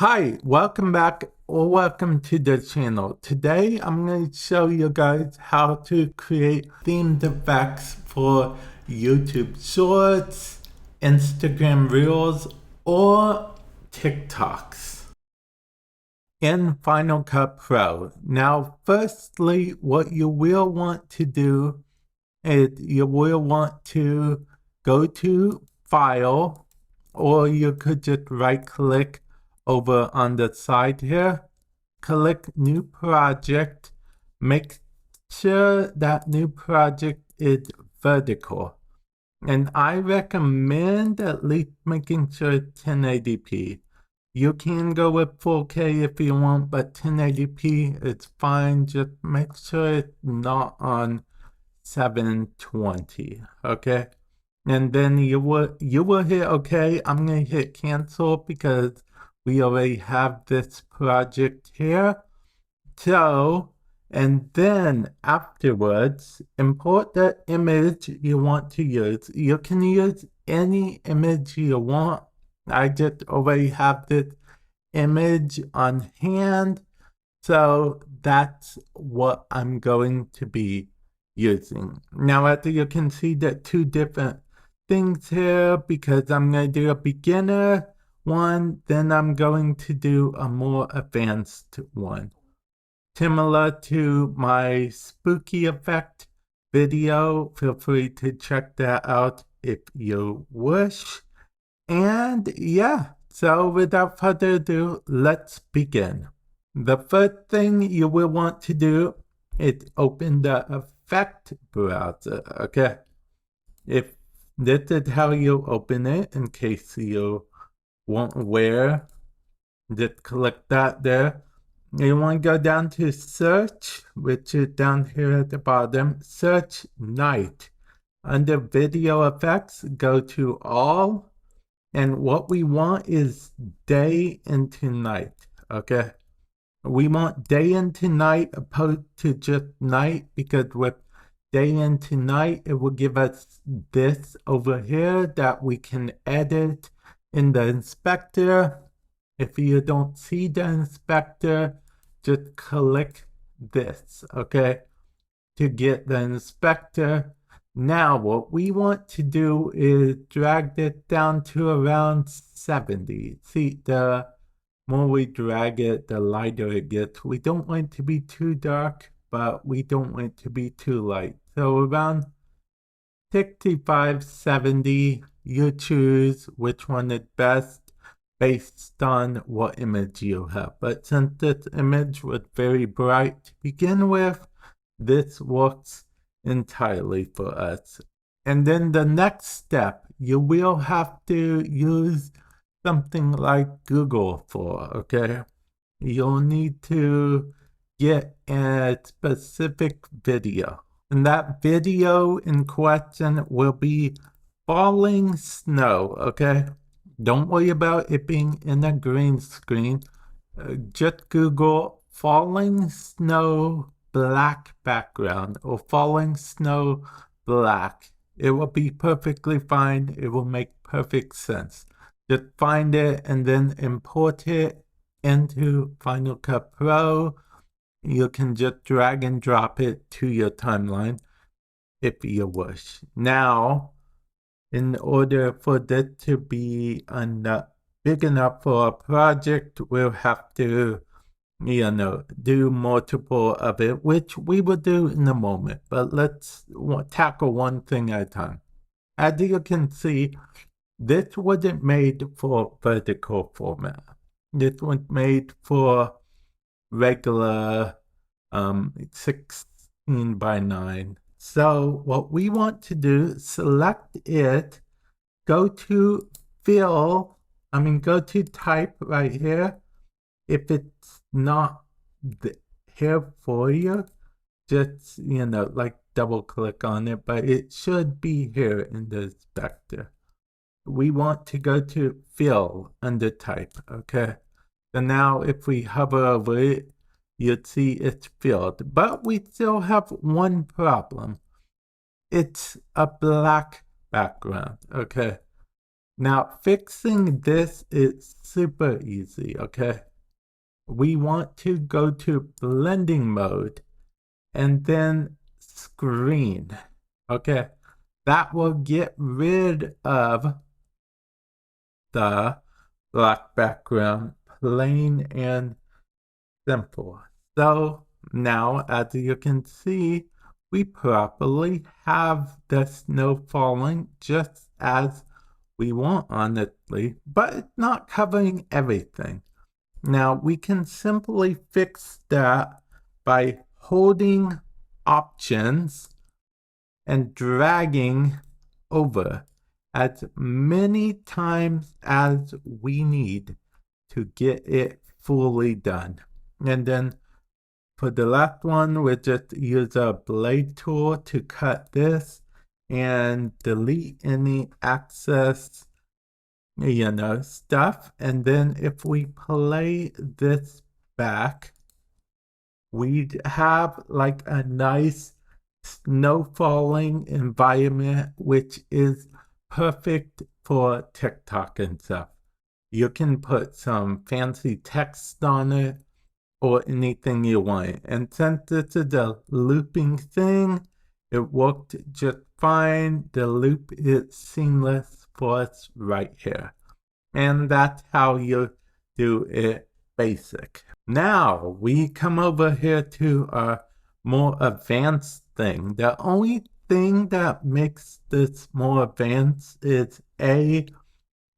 Hi, welcome back or welcome to the channel. Today I'm going to show you guys how to create themed effects for YouTube Shorts, Instagram Reels, or TikToks in Final Cut Pro. Now, firstly, what you will want to do is you will want to go to File, or you could just right click over on the side here, click New Project, make sure that new project is vertical. And I recommend at least making sure it's 1080p. You can go with 4K if you want, but 1080p is fine. Just make sure it's not on 720, okay? And then you will hit OK. I'm going to hit cancel because we already have this project here. So, and then afterwards, import the image you want to use. You can use any image you want. I just already have this image on hand. So that's what I'm going to be using. Now, as you can see, there are two different things here because I'm going to do a beginner one, then I'm going to do a more advanced one. Similar to my spooky effect video, feel free to check that out if you wish. And yeah, so without further ado, let's begin. The first thing you will want to do is open the effect browser, okay? If this is how you open it, in case you weren't aware, just click that there. You want to go down to search, which is down here at the bottom. Search night. Under video effects, go to all. And what we want is day into night, okay? We want day into night opposed to just night, because with day into night, it will give us this over here that we can edit in the inspector. If you don't see the inspector, just click this, okay, to get the inspector. Now, what we want to do is drag it down to around 70. See, the more we drag it, the lighter it gets. We don't want it to be too dark, but we don't want it to be too light. So around 65, 70, you choose which one is best based on what image you have. But since this image was very bright to begin with, this works entirely for us. And then the next step, you will have to use something like Google for, okay? You'll need to get a specific video. And that video in question will be falling snow, okay? Don't worry about it being in a green screen. Just Google falling snow black background or falling snow black. It will be perfectly fine. It will make perfect sense. Just find it and then import it into Final Cut Pro. You can just drag and drop it to your timeline if you wish. Now, in order for this to be big enough for a project, we'll have to, do multiple of it, which we will do in a moment. But let's tackle one thing at a time. As you can see, this wasn't made for vertical format. This was made for regular 16 by 9. So what we want to do, select it, go to go to type right here. If it's not here for you, just, like double click on it, but it should be here in the inspector. We want to go to fill under type, okay? So now if we hover over it, you'd see it's filled, but we still have one problem. It's a black background, okay? Now, fixing this is super easy, okay? We want to go to blending mode and then screen, okay? That will get rid of the black background, plain and simple. So now, as you can see, we properly have the snow falling just as we want, honestly, but it's not covering everything. Now, we can simply fix that by holding options and dragging over as many times as we need to get it fully done. And then for the last one, we'll just use a blade tool to cut this and delete any excess, stuff. And then if we play this back, we'd have like a nice snow falling environment, which is perfect for TikTok and stuff. You can put some fancy text on it or anything you want. And since this is a looping thing, it worked just fine. The loop is seamless for us right here. And that's how you do it basic. Now we come over here to our more advanced thing. The only thing that makes this more advanced is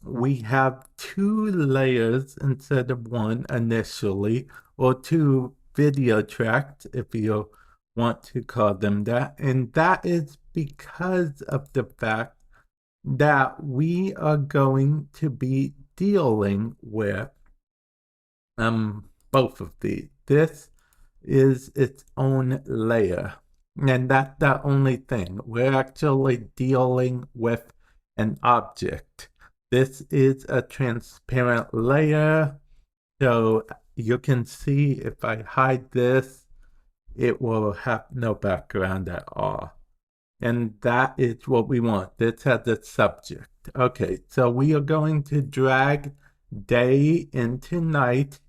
we have 2 layers instead of 1 initially, or 2 video tracks if you want to call them that. And that is because of the fact that we are going to be dealing with both of these. This is its own layer, and that's the only thing. We're actually dealing with an object. This is a transparent layer, so you can see if I hide this, it will have no background at all. And that is what we want. This has a subject. Okay, so we are going to drag day into night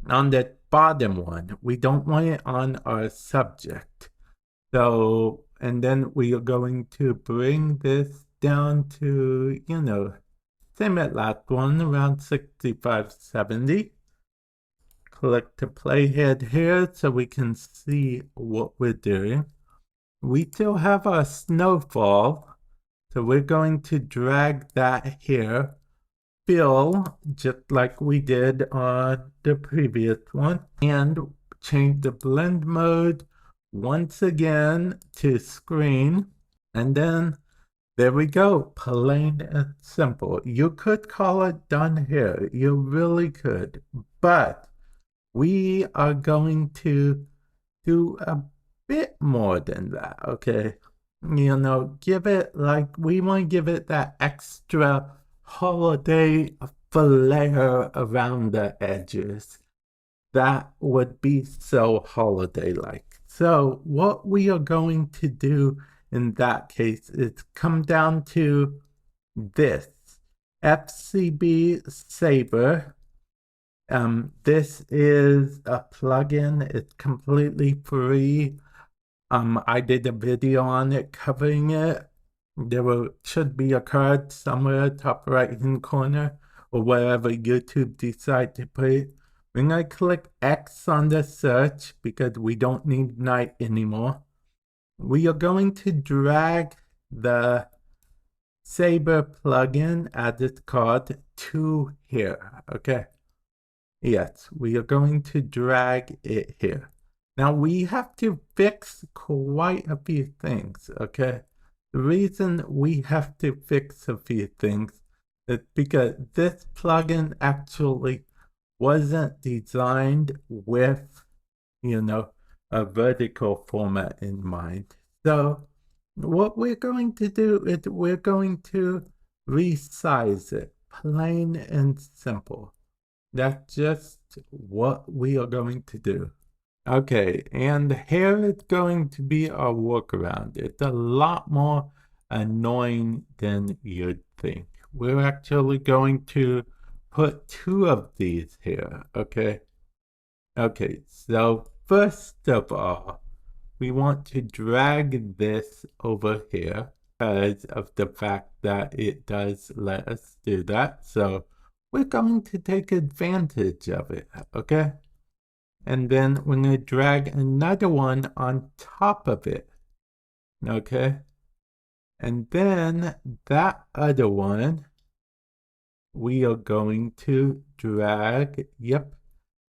on the bottom one. We don't want it on our subject. So, and then we are going to bring this down to, same as last one, around 65, 70. Click the playhead here so we can see what we're doing. We still have our snowfall, so we're going to drag that here, fill just like we did on the previous one, and change the blend mode once again to screen, and then there we go, plain and simple. You could call it done here, you really could, but we are going to do a bit more than that, okay? Give it we want to give it that extra holiday flair around the edges. That would be so holiday-like. So what we are going to do in that case is come down to this FCB Saber. This is a plugin. It's completely free. I did a video on it covering it. There should be a card somewhere top right hand corner or wherever YouTube decide to put it. When I click X on the search, because we don't need night anymore, we are going to drag the Saber plugin as it's called to here, okay? Yes, we are going to drag it here. Now we have to fix quite a few things, okay? The reason we have to fix a few things is because this plugin actually wasn't designed with, a vertical format in mind. So what we're going to do is we're going to resize it, plain and simple. That's just what we are going to do. Okay, and here is going to be our workaround. It's a lot more annoying than you'd think. we're actually going to put 2 of these here, okay? Okay, so first of all, we want to drag this over here because of the fact that it does let us do that. So we're going to take advantage of it, okay? And then we're going to drag another one on top of it, okay? And then that other one, we are going to drag, yep,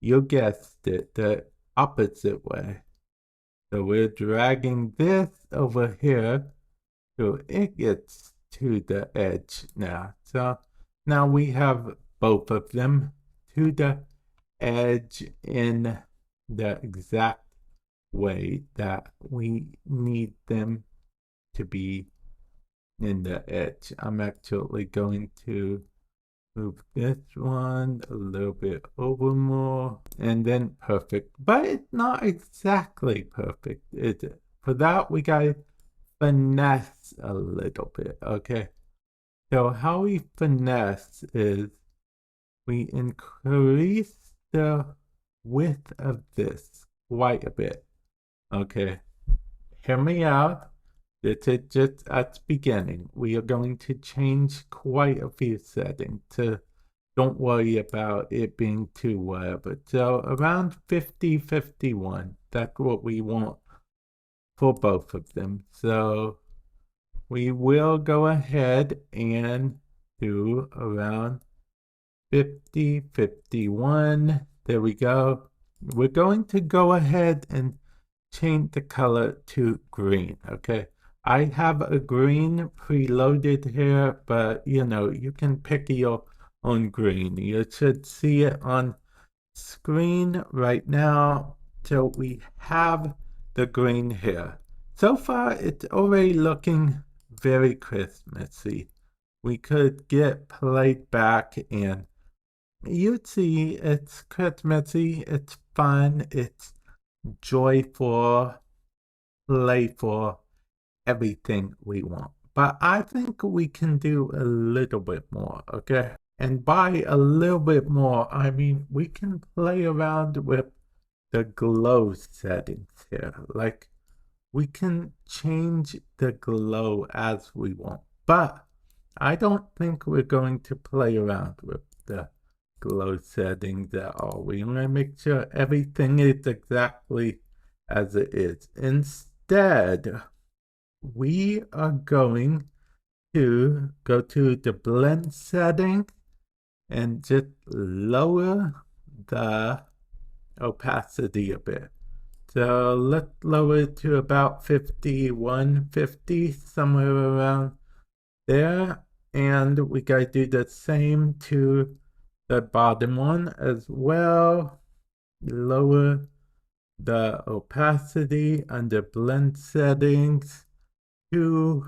you guessed it, the opposite way. So we're dragging this over here so it gets to the edge now. So now we have both of them to the edge in the exact way that we need them to be in the edge. I'm actually going to move this one a little bit over more, and then perfect. But it's not exactly perfect, is it? For that, we gotta finesse a little bit, okay? So how we finesse is we increase the width of this quite a bit, okay? Hear me out. This is just at the beginning. We are going to change quite a few settings, so don't worry about it being too whatever. So around 50, 51, that's what we want for both of them. So we will go ahead and do around 50, 51. There we go. We're going to go ahead and change the color to green, okay? I have a green preloaded here, but you know, you can pick your own green. You should see it on screen right now. So we have the green here. So far, it's already looking very Christmassy. We could get played back and you'd see it's Christmassy, it's fun, it's joyful, playful, everything we want. But I think we can do a little bit more, okay? And by a little bit more, I mean we can play around with the glow settings here. Like we can change the glow as we want. But I don't think we're going to play around with the glow settings at all. We want to make sure everything is exactly as it is. Instead, we are going to go to the blend setting and just lower the opacity a bit. So let's lower it to about 51, 50, somewhere around there. And we gotta do the same to the bottom one as well. Lower the opacity under blend settings to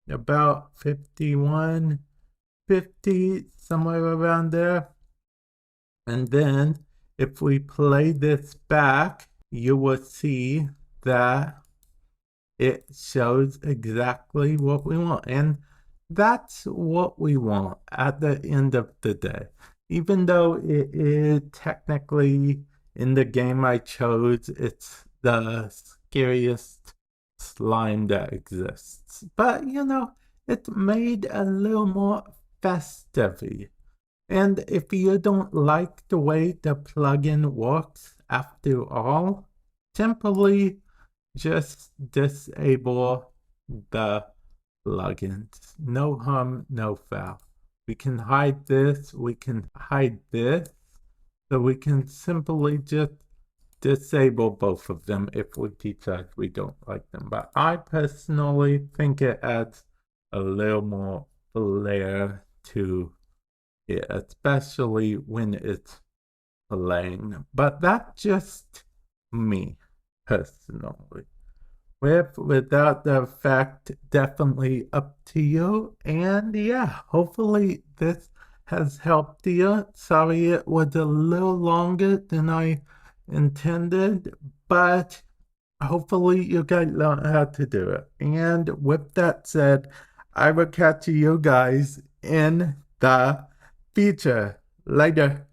about 51, 50, somewhere around there. And then if we play this back, you will see that it shows exactly what we want. And that's what we want at the end of the day. Even though it is technically in the game I chose, it's the scariest slime that exists. But, you know, it's made a little more festive. And if you don't like the way the plugin works after all, simply just disable the plugins. No harm, no foul. We can hide this, we can hide this, so we can simply just disable both of them if we decide we don't like them. But I personally think it adds a little more flair to it, especially when it's playing. But that's just me, personally. Without the fact, definitely up to you. And yeah, hopefully this has helped you. Sorry it was a little longer than I intended, but hopefully you guys learn how to do it. And with that said, I will catch you guys in the future. Later.